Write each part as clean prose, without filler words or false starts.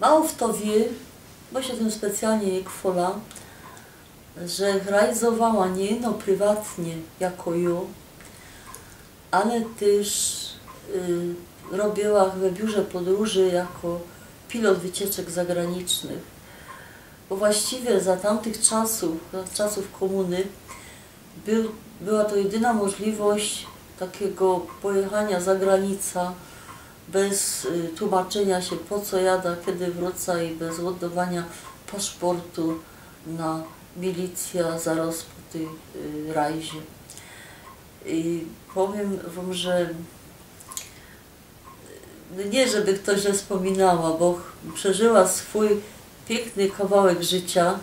Mało kto wie, bo się tym specjalnie nie chwala, że realizowała nie no prywatnie jako ją, ale też robiła w biurze podróży jako pilot wycieczek zagranicznych. Bo właściwie za tamtych czasów, za czasów komuny, była to jedyna możliwość takiego pojechania za granicę bez tłumaczenia się, po co jada, kiedy wrócę, i bez oddawania paszportu na milicja zaraz po tej rajzie. I powiem wam, że nie żeby ktoś źle wspominała, bo przeżyła swój piękny kawałek życia.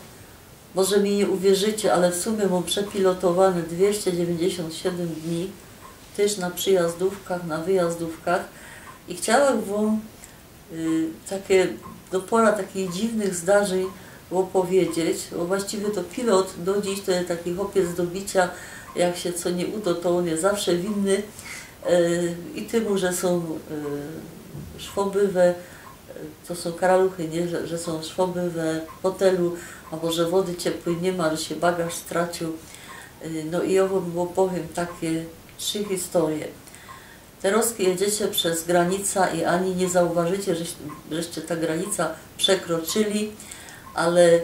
Może mi nie uwierzycie, ale w sumie mam przepilotowane 297 dni, też na przyjazdówkach, na wyjazdówkach. I chciałam wam takie, pora takich dziwnych zdarzeń opowiedzieć, bo właściwie to pilot do dziś to jest taki chłopiec do bicia, jak się co nie uda, to on jest zawsze winny i temu, że są szwoby to są karaluchy, nie? Że są szwoby w hotelu, albo że wody ciepłej nie ma, że się bagaż stracił. No i ja wam opowiem takie 3 historie. Teraz jedziecie przez granicę i ani nie zauważycie, żeście ta granica przekroczyli, ale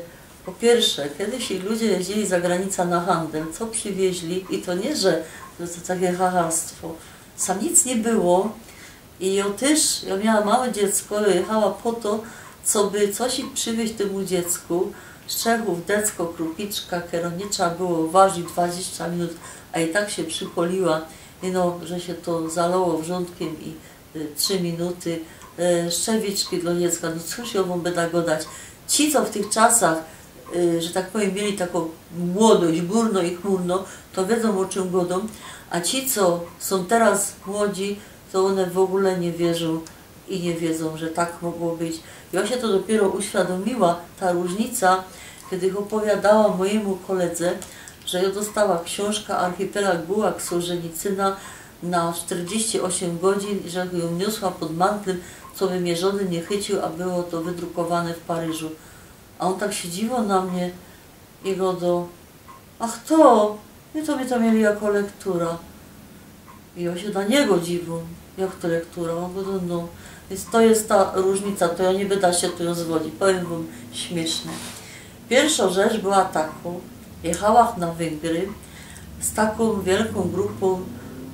po pierwsze, kiedyś ludzie jeździli za granicę na handel, co przywieźli, i to nie, że to takie hacharstwo, sam nic nie było. I ja miała małe dziecko, jechała po to, co by coś przywieźć temu dziecku, z Czechów, decko, krupiczka, które nie trzeba było ważyć 20 minut, a i tak się przypoliła, i no, że się to zalało wrzątkiem i 3 minuty, szczewiczki dla dziecka, no cóż ją wam będę godać. Ci, co w tych czasach, że tak powiem, mieli taką młodość, górno i chmurno, to wiedzą, o czym godą, a ci, co są teraz młodzi, to one w ogóle nie wierzą i nie wiedzą, że tak mogło być. Ja się to dopiero uświadomiła, ta różnica, kiedy opowiadała mojemu koledze, że ja dostała książkę Archipelag Bułak Solżenicyna na 48 godzin i że ją niosła pod mantlem, co by mnie żaden nie chycił, a było to wydrukowane w Paryżu. A on tak się dziwił na mnie i godo, ach to, my to mieli jako lektura. I ja się na niego dziwię, jak to lektura, on godo, no. Więc to jest ta różnica, to ja nie będę się tu rozwodzić, powiem wam śmieszne. Pierwsza rzecz była taką, jechałam na Węgry z taką wielką grupą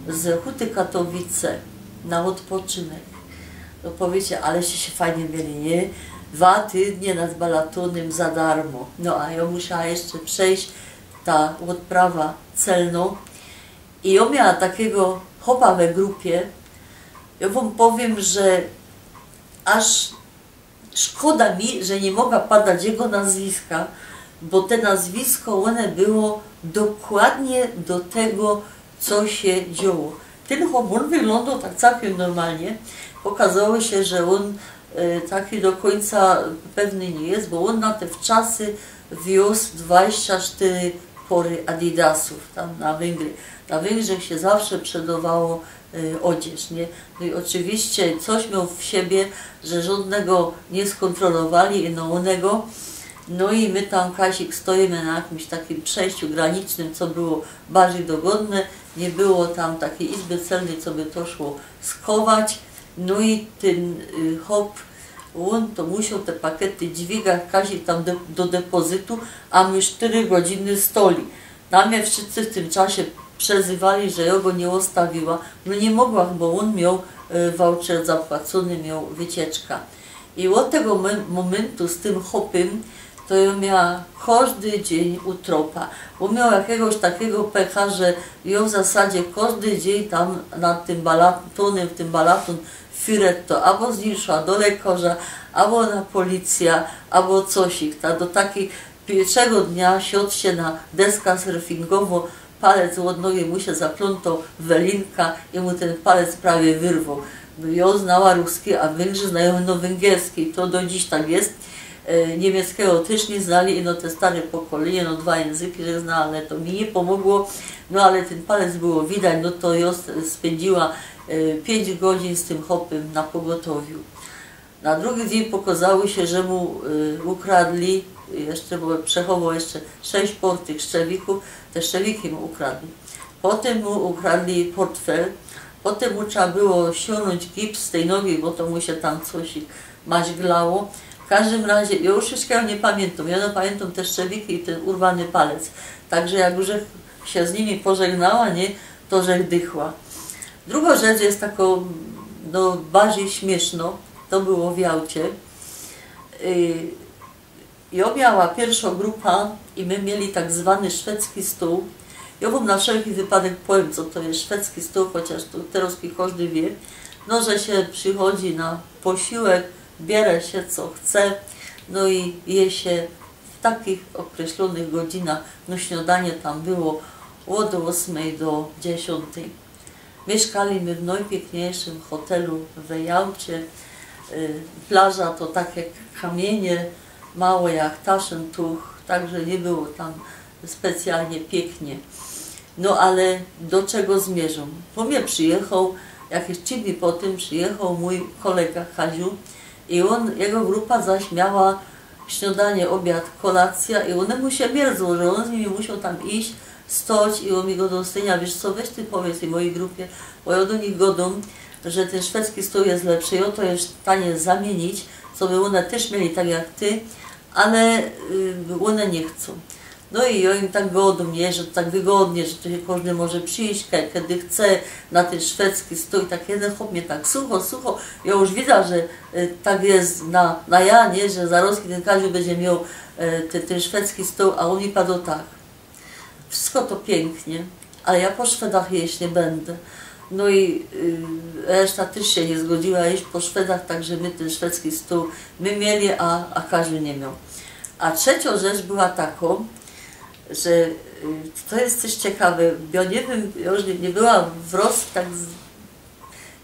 z Huty Katowice na odpoczynek. No powiecie, aleście się fajnie mieli, nie? 2 tygodnie nad Balatonem za darmo. No a ja musiała jeszcze przejść ta odprawa celną. I ja miała takiego chłopa we grupie. Ja wam powiem, że aż szkoda mi, że nie mogła padać jego nazwiska, bo te nazwisko, one było dokładnie do tego, co się działo. Ten chłop, on wyglądał tak całkiem normalnie. Pokazało się, że on taki do końca pewny nie jest, bo on na te wczasy wiózł 24 pory adidasów tam na Węgry. Na Węgrzech się zawsze sprzedawało odzież, nie? No i oczywiście coś miał w siebie, że żadnego nie skontrolowali i onego. No i my tam, Kasik, stoimy na jakimś takim przejściu granicznym, co było bardziej dogodne. Nie było tam takiej izby celnej, co by to szło skować. No i ten hop, on to musiał te pakiety dźwigać, Kasik tam do depozytu, a my 4 godziny stoli. Na mnie wszyscy w tym czasie przezywali, że ja go nie ostawiła. No nie mogła, bo on miał voucher zapłacony, miał wycieczka. I od tego momentu z tym hopem to ja miała każdy dzień utropa, bo miał jakiegoś takiego pecha, że ja w zasadzie każdy dzień tam nad tym balatonem, w tym balaton to albo z nim szła do lekarza, albo na policję, albo coś. Do takiego pierwszego dnia siadł się na deskę surfingową, palec od nogi mu się zaplątał welinka i mu ten palec prawie wyrwał. No ja znała ruski, a Węgrzy znają węgierski. To do dziś tak jest. Niemieckiego też nie znali i no te stare pokolenie, no 2 języki, że zna, ale to mi nie pomogło. No ale ten palec było widać, no to ja spędziła 5 godzin z tym hopem na pogotowiu. Na drugi dzień pokazało się, że mu ukradli, jeszcze, bo przechował jeszcze 6 tych szczewików, te szczewiki mu ukradli. Potem mu ukradli portfel, potem mu trzeba było ściągnąć gips z tej nogi, bo to mu się tam coś maźglało. W każdym razie, ja już wszystkiego nie pamiętam, ja pamiętam te szczewiki i ten urwany palec. Także jak już się z nimi pożegnała, nie, to że dychła. Druga rzecz jest taką, no, bardziej śmieszną, to było w Jałcie. Ja miała pierwsza grupa i my mieli tak zwany szwedzki stół. Ja wam na wszelki wypadek powiem, co to jest szwedzki stół, chociaż tu teraz każdy wie. No, że się przychodzi na posiłek, bierze się co chce, no i je się w takich określonych godzinach. No śniadanie tam było od 8 do 10. Mieszkaliśmy w najpiękniejszym hotelu w Jałcie. Plaża to tak jak kamienie, małe jak Taschentuch, także nie było tam specjalnie pięknie. No ale do czego zmierzam? Po mnie przyjechał, jakieś 3 dni po tym przyjechał mój kolega Kaziu i jego grupa zaś miała śniadanie, obiad, kolacja i one mu się mierdzą, że on z nimi musiał tam iść, stoć i on mi go do stenia, wiesz co, weź ty powiedz tej mojej grupie, bo ja do nich godą, że ten szwedzki stół jest lepszy, ja to jest w stanie zamienić, co by one też mieli tak jak ty, ale one nie chcą. No i ja im tak godą, nie, że tak wygodnie, że to się każdy może przyjść, kiedy chce na ten szwedzki stół i tak jeden chłop mnie tak sucho, ja już widzę, że tak jest na ja, nie, że zaraz ten Kaziu będzie miał ten szwedzki stół, a on mi padł tak. Wszystko to pięknie, ale ja po Szwedach jeść nie będę. No i reszta też się nie zgodziła jeść po Szwedach, także my ten szwedzki stół my mieli, a Kaziu nie miał. A trzecia rzecz była taką, że to jest coś ciekawe, ja nie wiem, ja już nie byłam w Rosji tak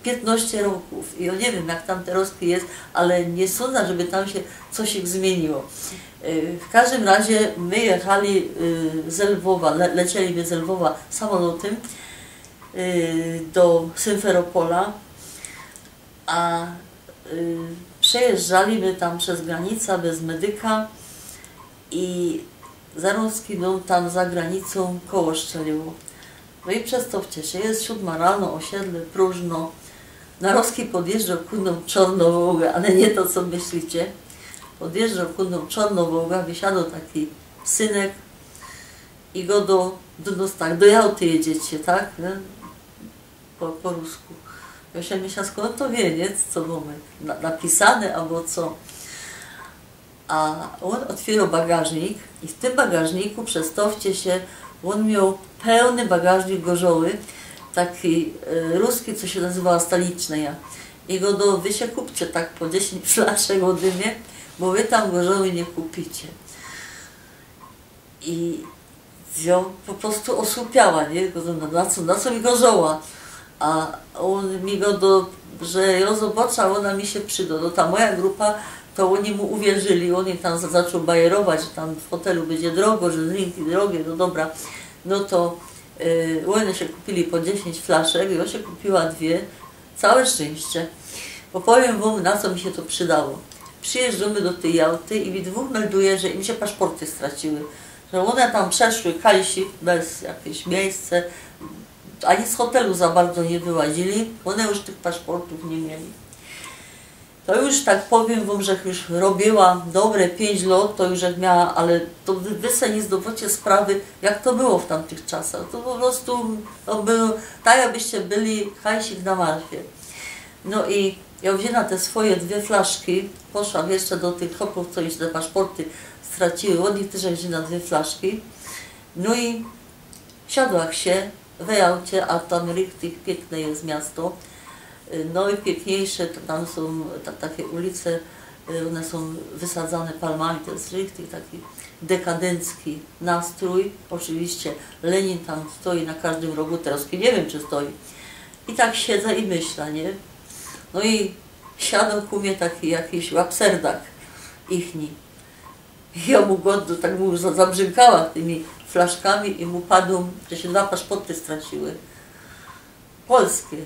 15 roków i ja nie wiem jak tam te Rosji jest, ale nie sądzę, żeby tam się coś ich zmieniło. W każdym razie my jechali z Lwowa, lecieliśmy z Lwowa samolotem do Symferopola, a przejeżdżaliśmy tam przez granicę bez medyka i Zaroski dom tam za granicą koło strzeliło. No i przedstawcie się, jest 7 rano, osiedle próżno. Narowski podjeżdżał kunną czarną Wołgę, ale nie to co myślicie. Podjeżdżał kunną czarną Wołgę, wysiadł taki synek i go do Jałty jedziecie, tak? Nie? Po rusku. Ja się myślałam, skąd to wie, nie? Co mamy napisane albo co. A on otwierał bagażnik i w tym bagażniku, przedstawcie się, on miał pełny bagażnik gorzoły, taki ruski, co się nazywała stolicznej. I go wy się kupcie tak po 10 flaszek o dymie, bo wy tam gorzoły nie kupicie. I ja po prostu osłupiała, nie? Na co mi gorzoła? A on mi że ja zobaczę, ona mi się przyda. No ta moja grupa, to oni mu uwierzyli, oni tam zaczął bajerować, że tam w hotelu będzie drogo, że drinki drogie, no dobra. No to oni się kupili po 10 flaszek, ja się kupiła 2, całe szczęście. Bo powiem wam, na co mi się to przydało. Przyjeżdżamy do tej Jałty i mi dwóch melduje, że im się paszporty straciły. Że one tam przeszły Kalsik bez jakieś miejsce, ani z hotelu za bardzo nie wyłazili, one już tych paszportów nie mieli. To już tak powiem wam, że już robiła dobre 5 lat, to już jak miała, ale to wy sobie nie zdobycie sprawy, jak to było w tamtych czasach. To po prostu to było tak, jakbyście byli hajsik na Marfie. No i ja wzięłam te swoje 2 flaszki, poszłam jeszcze do tych chłopów, co już te paszporty straciły, od nich też wzięłam 2 flaszki. No i siadłam się w Jałcie, a tam richtig piękne jest miasto. No i piękniejsze, to tam są takie ulice, one są wysadzane palmami, to jest richtig taki dekadencki nastrój. Oczywiście Lenin tam stoi na każdym rogu, teraz nie wiem czy stoi. I tak siedzę i myślę, nie? No i siadał ku mnie taki jakiś łapserdak ichni. I ja mu godno, tak mu zabrzękała tymi flaszkami i mu padł, że się 2 paszporty straciły. Polskie.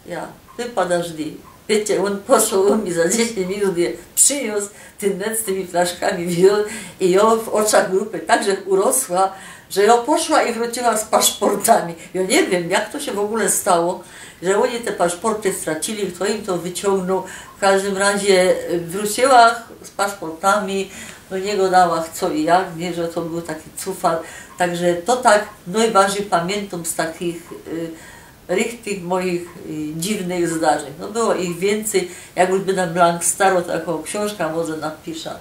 Ja, ty подожди. Wiecie, on poszł mi za 10 minut, je przyniósł ten net z tymi flaszkami wziął i ja w oczach grupy także urosła, że ja poszła i wróciła z paszportami. Ja nie wiem, jak to się w ogóle stało, że oni te paszporty stracili, kto im to wyciągnął. W każdym razie wróciła z paszportami, do niego dała co i jak, nie, że to był taki cufal. Także to tak najbardziej pamiętam z takich tych moich dziwnych zdarzeń. No było ich więcej, jakby na blank staro taką książkę może napiszę.